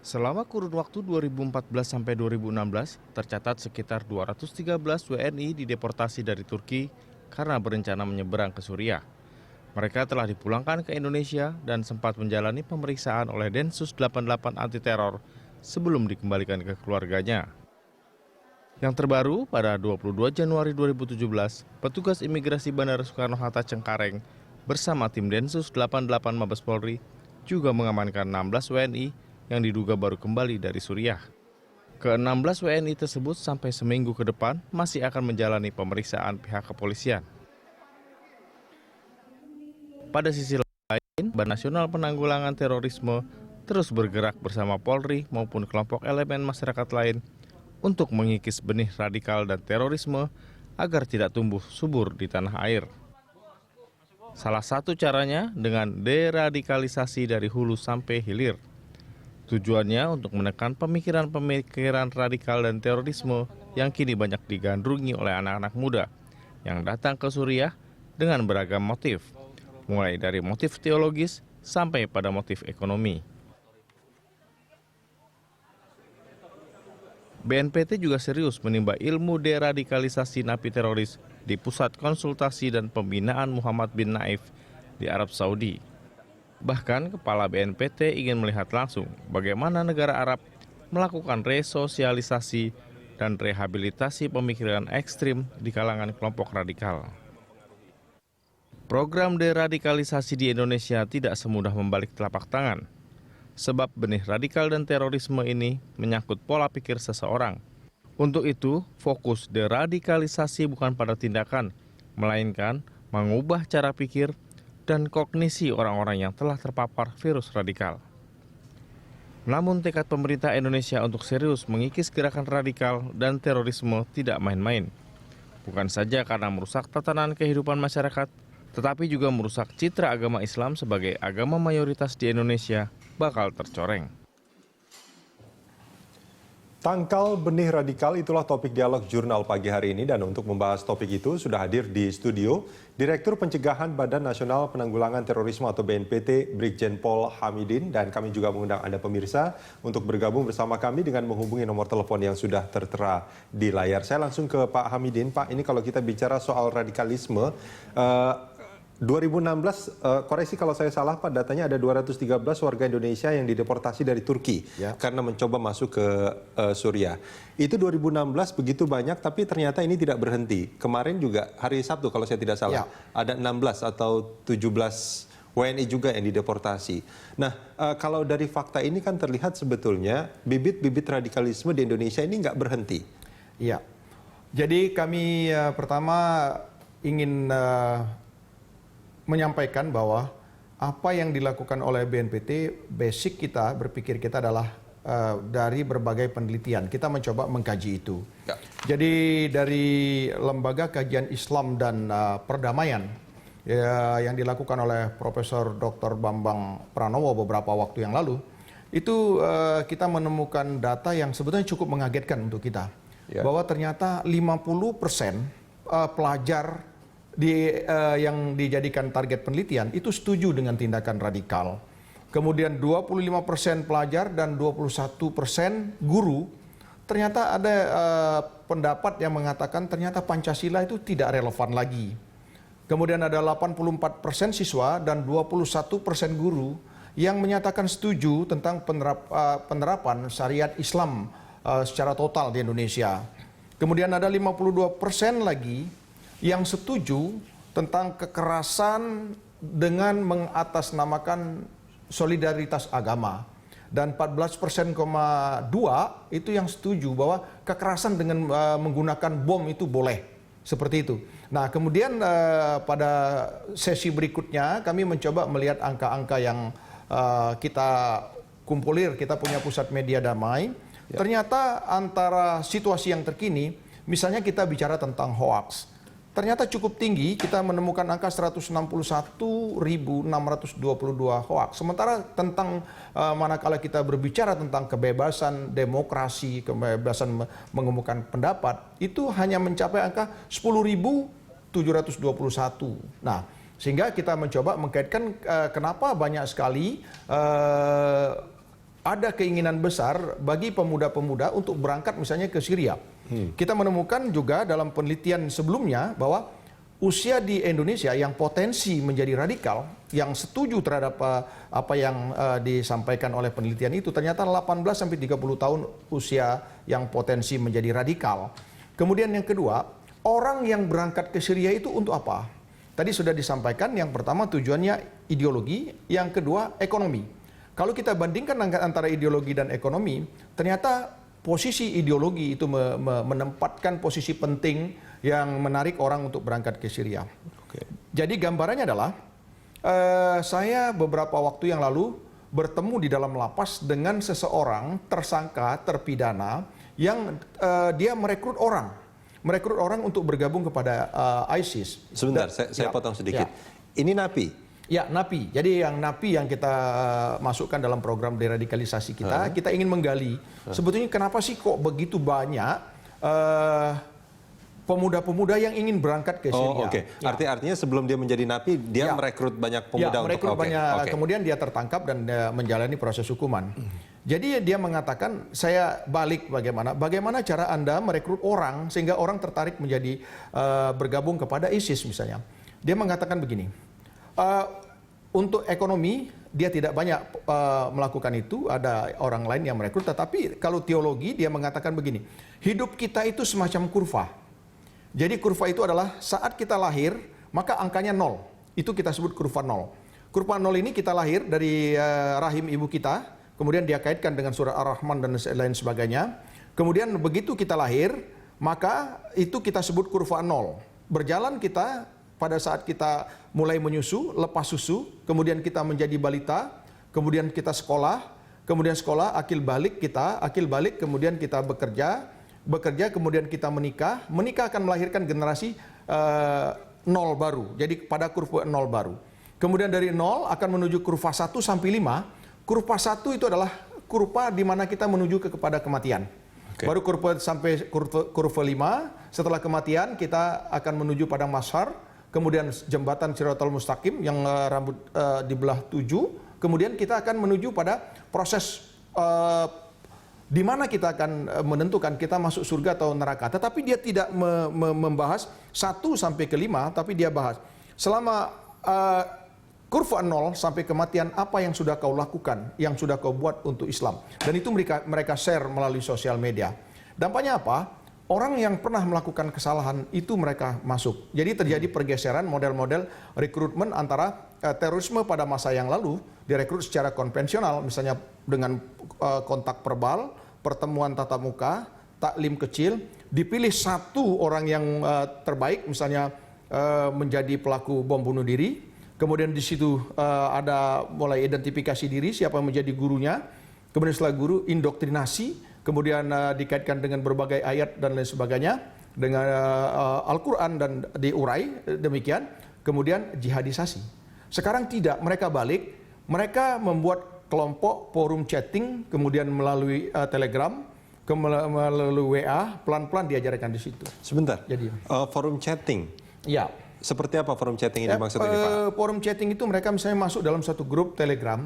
Selama kurun waktu 2014 sampai 2016, tercatat sekitar 213 WNI dideportasi dari Turki karena berencana menyeberang ke Suriah. Mereka telah dipulangkan ke Indonesia dan sempat menjalani pemeriksaan oleh Densus 88 anti teror sebelum dikembalikan ke keluarganya. Yang terbaru, pada 22 Januari 2017, petugas imigrasi Bandara Soekarno-Hatta Cengkareng bersama tim Densus 88 Mabes Polri juga mengamankan 16 WNI yang diduga baru kembali dari Suriah. Ke-16 WNI tersebut sampai seminggu ke depan masih akan menjalani pemeriksaan pihak kepolisian. Pada sisi lain, Badan Nasional Penanggulangan Terorisme terus bergerak bersama Polri maupun kelompok elemen masyarakat lain untuk mengikis benih radikal dan terorisme agar tidak tumbuh subur di tanah air. Salah satu caranya dengan deradikalisasi dari hulu sampai hilir. Tujuannya untuk menekan pemikiran-pemikiran radikal dan terorisme yang kini banyak digandrungi oleh anak-anak muda yang datang ke Suriah dengan beragam motif, mulai dari motif teologis sampai pada motif ekonomi. BNPT juga serius menimba ilmu deradikalisasi napi teroris di Pusat Konsultasi dan Pembinaan Muhammad bin Naif di Arab Saudi. Bahkan, Kepala BNPT ingin melihat langsung bagaimana negara Arab melakukan resosialisasi dan rehabilitasi pemikiran ekstrim di kalangan kelompok radikal. Program deradikalisasi di Indonesia tidak semudah membalik telapak tangan, sebab benih radikal dan terorisme ini menyangkut pola pikir seseorang. Untuk itu, fokus deradikalisasi bukan pada tindakan, melainkan mengubah cara pikir dan kognisi orang-orang yang telah terpapar virus radikal. Namun tekad pemerintah Indonesia untuk serius mengikis gerakan radikal dan terorisme tidak main-main. Bukan saja karena merusak tatanan kehidupan masyarakat, tetapi juga merusak citra agama Islam sebagai agama mayoritas di Indonesia bakal tercoreng. Tangkal benih radikal, itulah topik dialog jurnal pagi hari ini, dan untuk membahas topik itu sudah hadir di studio Direktur Pencegahan Badan Nasional Penanggulangan Terorisme atau BNPT, Brigjen Pol Hamidin, dan kami juga mengundang Anda pemirsa untuk bergabung bersama kami dengan menghubungi nomor telepon yang sudah tertera di layar. Saya langsung ke Pak Hamidin. Pak, ini kalau kita bicara soal radikalisme, 2016, koreksi kalau saya salah Pak, datanya ada 213 warga Indonesia yang dideportasi dari Turki karena mencoba masuk ke Suriah. Itu 2016 begitu banyak, tapi ternyata ini tidak berhenti. Kemarin juga hari Sabtu kalau saya tidak salah, ada 16 atau 17 WNI juga yang dideportasi. Nah, kalau dari fakta ini kan terlihat sebetulnya bibit-bibit radikalisme di Indonesia ini nggak berhenti. Iya, jadi kami pertama ingin menyampaikan bahwa apa yang dilakukan oleh BNPT, basic kita, berpikir kita adalah dari berbagai penelitian. Kita mencoba mengkaji itu. Jadi dari Lembaga Kajian Islam dan Perdamaian yang dilakukan oleh Profesor Dr. Bambang Pranowo beberapa waktu yang lalu, itu kita menemukan data yang sebetulnya cukup mengagetkan untuk kita. Bahwa ternyata 50% pelajar yang dijadikan target penelitian itu setuju dengan tindakan radikal. Kemudian 25% pelajar dan 21% guru ternyata ada pendapat yang mengatakan ternyata Pancasila itu tidak relevan lagi. Kemudian ada 84% siswa dan 21% guru yang menyatakan setuju tentang penerapan syariat Islam secara total di Indonesia. Kemudian ada 52% lagi yang setuju tentang kekerasan dengan mengatasnamakan solidaritas agama. Dan 14,2% itu yang setuju bahwa kekerasan dengan menggunakan bom itu boleh. Seperti itu. Nah, kemudian pada sesi berikutnya kami mencoba melihat angka-angka yang kita kumpulir. Kita punya pusat media damai. Ternyata antara situasi yang terkini, misalnya kita bicara tentang hoaks. Ternyata cukup tinggi, kita menemukan angka 161.622 hoaks. Sementara tentang manakala kita berbicara tentang kebebasan demokrasi, kebebasan mengemukakan pendapat, itu hanya mencapai angka 10.721. Nah, sehingga kita mencoba mengkaitkan kenapa banyak sekali ada keinginan besar bagi pemuda-pemuda untuk berangkat misalnya ke Syria. Kita menemukan juga dalam penelitian sebelumnya bahwa usia di Indonesia yang potensi menjadi radikal, yang setuju terhadap apa yang disampaikan oleh penelitian itu, ternyata 18 sampai 30 tahun usia yang potensi menjadi radikal. Kemudian yang kedua, orang yang berangkat ke Syria itu untuk apa? Tadi sudah disampaikan, yang pertama tujuannya ideologi, yang kedua ekonomi. Kalau kita bandingkan antara ideologi dan ekonomi, ternyata posisi ideologi itu menempatkan posisi penting yang menarik orang untuk berangkat ke Syria. Jadi gambarannya adalah, saya beberapa waktu yang lalu bertemu di dalam lapas dengan seseorang tersangka, terpidana, yang dia merekrut orang untuk bergabung kepada ISIS. Sebentar, saya potong sedikit. Ini napi? Ya, napi. Jadi yang napi yang kita masukkan dalam program deradikalisasi kita, kita ingin menggali sebetulnya kenapa sih kok begitu banyak pemuda-pemuda yang ingin berangkat ke Syria. Artinya sebelum dia menjadi napi, dia merekrut banyak pemuda kemudian dia tertangkap dan menjalani proses hukuman. Jadi dia mengatakan, saya balik bagaimana cara Anda merekrut orang sehingga orang tertarik menjadi bergabung kepada ISIS misalnya. Dia mengatakan begini, untuk ekonomi dia tidak banyak melakukan itu, ada orang lain yang merekrut, tetapi kalau teologi dia mengatakan begini, hidup kita itu semacam kurva. Jadi kurva itu adalah saat kita lahir, maka angkanya 0. Itu kita sebut kurva 0. Kurva 0 ini kita lahir dari rahim ibu kita, kemudian dia kaitkan dengan surah Ar-Rahman dan lain sebagainya. Kemudian begitu kita lahir, maka itu kita sebut kurva 0. Berjalan kita pada saat kita mulai menyusu, lepas susu, kemudian kita menjadi balita, kemudian kita sekolah, akil balik, kemudian kita bekerja, kemudian kita menikah akan melahirkan generasi 0 baru. Jadi pada kurva 0 baru. Kemudian dari 0 akan menuju kurva 1 sampai 5. Kurva 1 itu adalah kurva di mana kita menuju kepada kematian. Baru kurva sampai kurva 5, setelah kematian kita akan menuju padang mahsyar, kemudian jembatan Shiratal Mustaqim yang rambut dibelah 7, kemudian kita akan menuju pada proses di mana kita akan menentukan kita masuk surga atau neraka. Tetapi dia tidak membahas 1 sampai ke 5, tapi dia bahas selama kurva 0 sampai kematian apa yang sudah kau lakukan, yang sudah kau buat untuk Islam. Dan itu mereka share melalui sosial media. Dampaknya apa? Orang yang pernah melakukan kesalahan itu mereka masuk. Jadi terjadi pergeseran model-model rekrutmen antara terorisme pada masa yang lalu direkrut secara konvensional, misalnya dengan kontak verbal, pertemuan tatap muka, taklim kecil, dipilih satu orang yang terbaik, misalnya menjadi pelaku bom bunuh diri, kemudian di situ ada mulai identifikasi diri, siapa yang menjadi gurunya, kemudian setelah guru indoktrinasi, kemudian dikaitkan dengan berbagai ayat dan lain sebagainya, dengan Al-Quran dan diurai demikian, kemudian jihadisasi. Sekarang tidak, mereka balik, mereka membuat kelompok forum chatting, kemudian melalui Telegram, melalui WA, pelan-pelan diajarkan di situ. Sebentar, jadi forum chatting? Ya. Seperti apa forum chatting ini maksudnya Pak? Forum chatting itu mereka misalnya masuk dalam satu grup Telegram,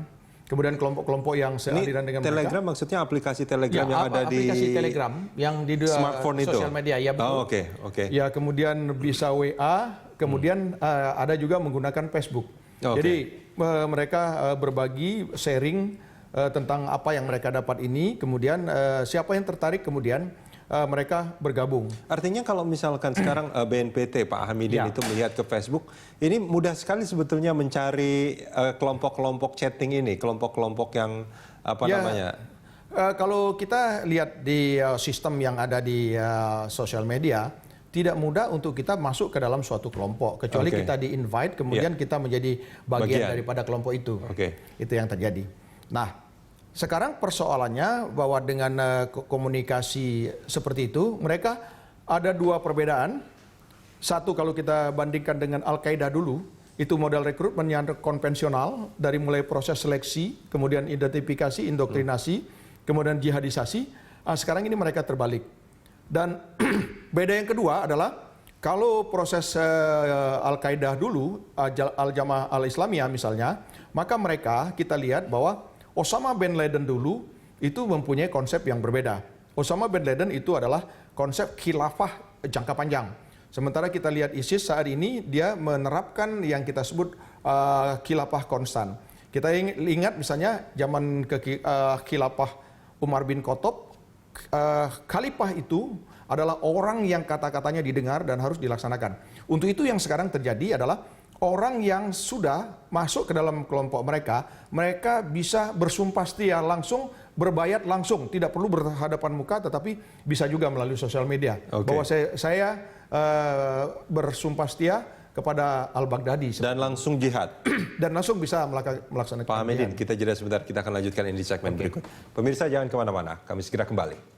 kemudian kelompok-kelompok yang sealiran dengan Telegram mereka. maksudnya aplikasi Telegram yang ada aplikasi di Telegram yang di smartphone sosial media. Ya, betul. Ya, kemudian bisa WA, kemudian ada juga menggunakan Facebook. Jadi mereka berbagi, sharing tentang apa yang mereka dapat ini, kemudian siapa yang tertarik kemudian mereka bergabung. Artinya kalau misalkan sekarang BNPT Pak Hamidin itu melihat ke Facebook, ini mudah sekali sebetulnya mencari kelompok-kelompok chatting ini, kelompok-kelompok yang namanya? Kalau kita lihat di sistem yang ada di sosial media, tidak mudah untuk kita masuk ke dalam suatu kelompok, kecuali kita di-invite, kemudian kita menjadi bagian daripada kelompok itu. Itu yang terjadi. Nah, sekarang persoalannya bahwa dengan komunikasi seperti itu, mereka ada dua perbedaan. Satu, kalau kita bandingkan dengan Al-Qaeda dulu, itu model rekrutmen yang konvensional, dari mulai proses seleksi, kemudian identifikasi, indoktrinasi, kemudian jihadisasi. Sekarang ini mereka terbalik. Dan beda yang kedua adalah, kalau proses Al-Qaeda dulu, Al-Jamaah Al-Islamiyah misalnya, maka mereka kita lihat bahwa Osama bin Laden dulu itu mempunyai konsep yang berbeda. Osama bin Laden itu adalah konsep khilafah jangka panjang. Sementara kita lihat ISIS saat ini dia menerapkan yang kita sebut khilafah konstan. Kita ingat misalnya zaman khilafah Umar bin Khattab, khalifah itu adalah orang yang kata-katanya didengar dan harus dilaksanakan. Untuk itu yang sekarang terjadi adalah orang yang sudah masuk ke dalam kelompok mereka bisa bersumpah setia langsung, berbayat langsung, tidak perlu berhadapan muka, tetapi bisa juga melalui sosial media. Bahwa saya bersumpah setia kepada Al-Baghdadi. Dan langsung jihad. Dan langsung bisa melaksanakan Pak Ahmedin, jihad. kita jeda sebentar, kita akan lanjutkan ini di segmen berikut. Pemirsa jangan kemana-mana, kami segera kembali.